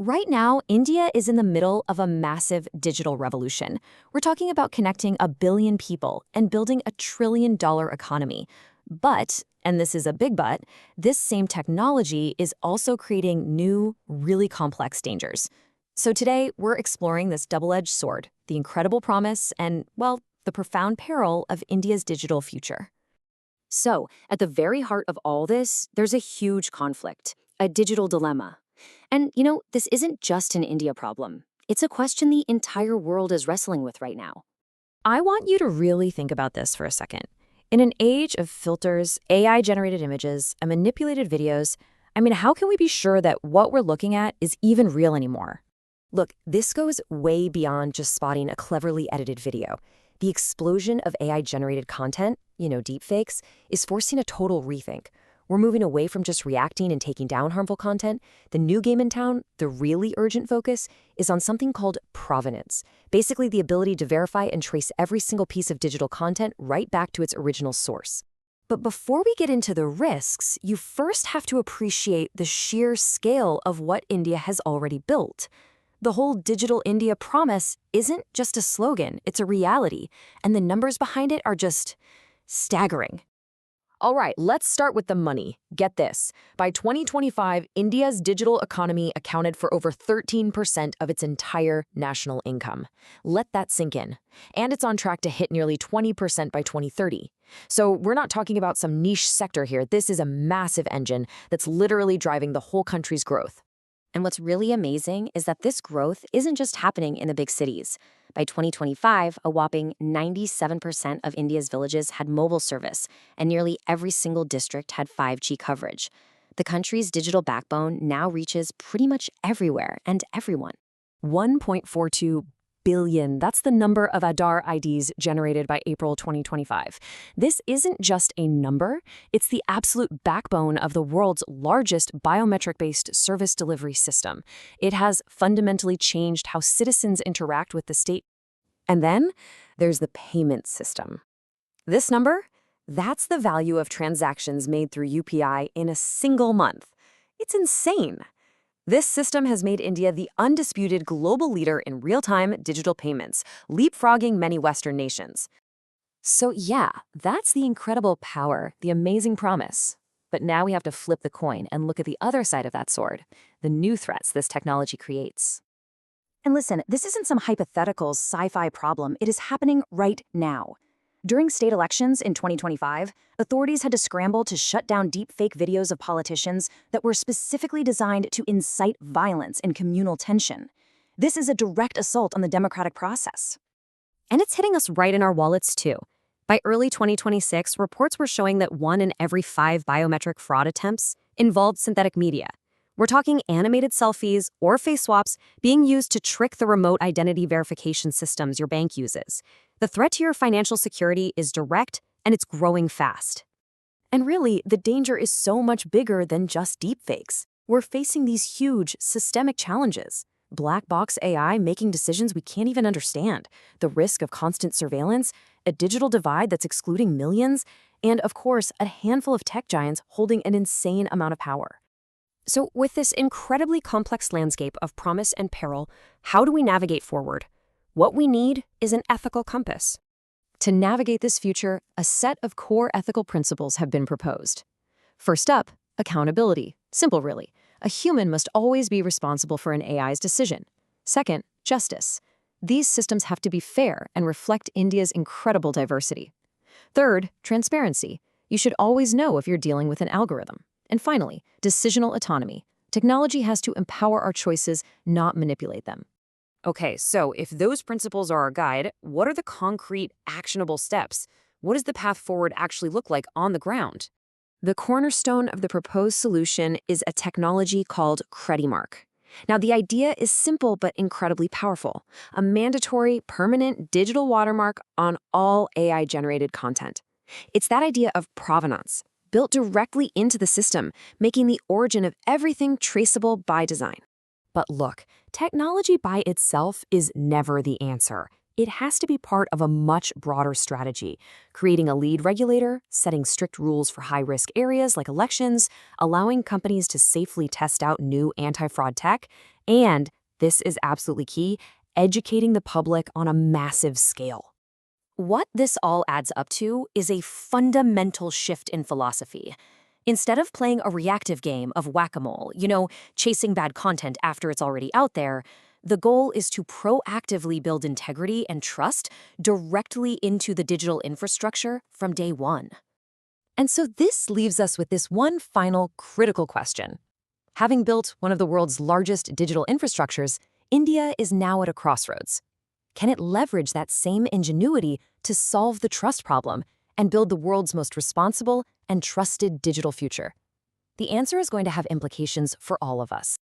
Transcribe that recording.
Right now, India is in the middle of a massive digital revolution. We're talking about connecting a billion people and building a $1 trillion economy. But, and this is a big but, this same technology is also creating new, really complex dangers. So today, we're exploring this double-edged sword, the incredible promise and, well, the profound peril of India's digital future. So, at the very heart of all this, there's a huge conflict, a digital dilemma. And, this isn't just an India problem. It's a question the entire world is wrestling with right now. I want you to really think about this for a second. In an age of filters, AI-generated images, and manipulated videos, how can we be sure that what we're looking at is even real anymore? Look, this goes way beyond just spotting a cleverly edited video. The explosion of AI-generated content, deepfakes, is forcing a total rethink. We're moving away from just reacting and taking down harmful content. The new game in town, the really urgent focus, is on something called provenance. Basically, the ability to verify and trace every single piece of digital content right back to its original source. But before we get into the risks, you first have to appreciate the sheer scale of what India has already built. The whole Digital India promise isn't just a slogan, it's a reality, and the numbers behind it are just staggering. All right, let's start with the money. Get this. By 2025, India's digital economy accounted for over 13% of its entire national income. Let that sink in. And it's on track to hit nearly 20% by 2030. So we're not talking about some niche sector here. This is a massive engine that's literally driving the whole country's growth. And what's really amazing is that this growth isn't just happening in the big cities. By 2025, a whopping 97% of India's villages had mobile service, and nearly every single district had 5G coverage. The country's digital backbone now reaches pretty much everywhere and everyone. 1.42 billion, that's the number of Aadhaar IDs generated by April 2025. This isn't just a number, it's the absolute backbone of the world's largest biometric-based service delivery system. It has fundamentally changed how citizens interact with the state. And then there's the payment system. This number, that's the value of transactions made through UPI in a single month. It's insane. This system has made India the undisputed global leader in real-time digital payments, leapfrogging many Western nations. So yeah, that's the incredible power, the amazing promise. But now we have to flip the coin and look at the other side of that sword, the new threats this technology creates. And listen, this isn't some hypothetical sci-fi problem. It is happening right now. During state elections in 2025, authorities had to scramble to shut down deepfake videos of politicians that were specifically designed to incite violence and communal tension. This is a direct assault on the democratic process. And it's hitting us right in our wallets, too. By early 2026, reports were showing that 1 in every 5 biometric fraud attempts involved synthetic media. We're talking animated selfies or face swaps being used to trick the remote identity verification systems your bank uses. The threat to your financial security is direct, and it's growing fast. And really, the danger is so much bigger than just deepfakes. We're facing these huge, systemic challenges. Black box AI making decisions we can't even understand, the risk of constant surveillance, a digital divide that's excluding millions, and, of course, a handful of tech giants holding an insane amount of power. So with this incredibly complex landscape of promise and peril, how do we navigate forward? What we need is an ethical compass. To navigate this future, a set of core ethical principles have been proposed. First up, accountability. Simple, really. A human must always be responsible for an AI's decision. Second, justice. These systems have to be fair and reflect India's incredible diversity. Third, transparency. You should always know if you're dealing with an algorithm. And finally, decisional autonomy. Technology has to empower our choices, not manipulate them. Okay, so if those principles are our guide, what are the concrete, actionable steps? What does the path forward actually look like on the ground? The cornerstone of the proposed solution is a technology called CrediMark. Now, the idea is simple but incredibly powerful. A mandatory, permanent digital watermark on all AI-generated content. It's that idea of provenance, built directly into the system, making the origin of everything traceable by design. But look, technology by itself is never the answer. It has to be part of a much broader strategy, creating a lead regulator, setting strict rules for high-risk areas like elections, allowing companies to safely test out new anti-fraud tech, And, this is absolutely key, educating the public on a massive scale. What this all adds up to is a fundamental shift in philosophy. Instead of playing a reactive game of whack-a-mole, chasing bad content after it's already out there, the goal is to proactively build integrity and trust directly into the digital infrastructure from day one. And so this leaves us with this one final critical question. Having built one of the world's largest digital infrastructures, India is now at a crossroads. Can it leverage that same ingenuity to solve the trust problem and build the world's most responsible and trusted digital future? The answer is going to have implications for all of us.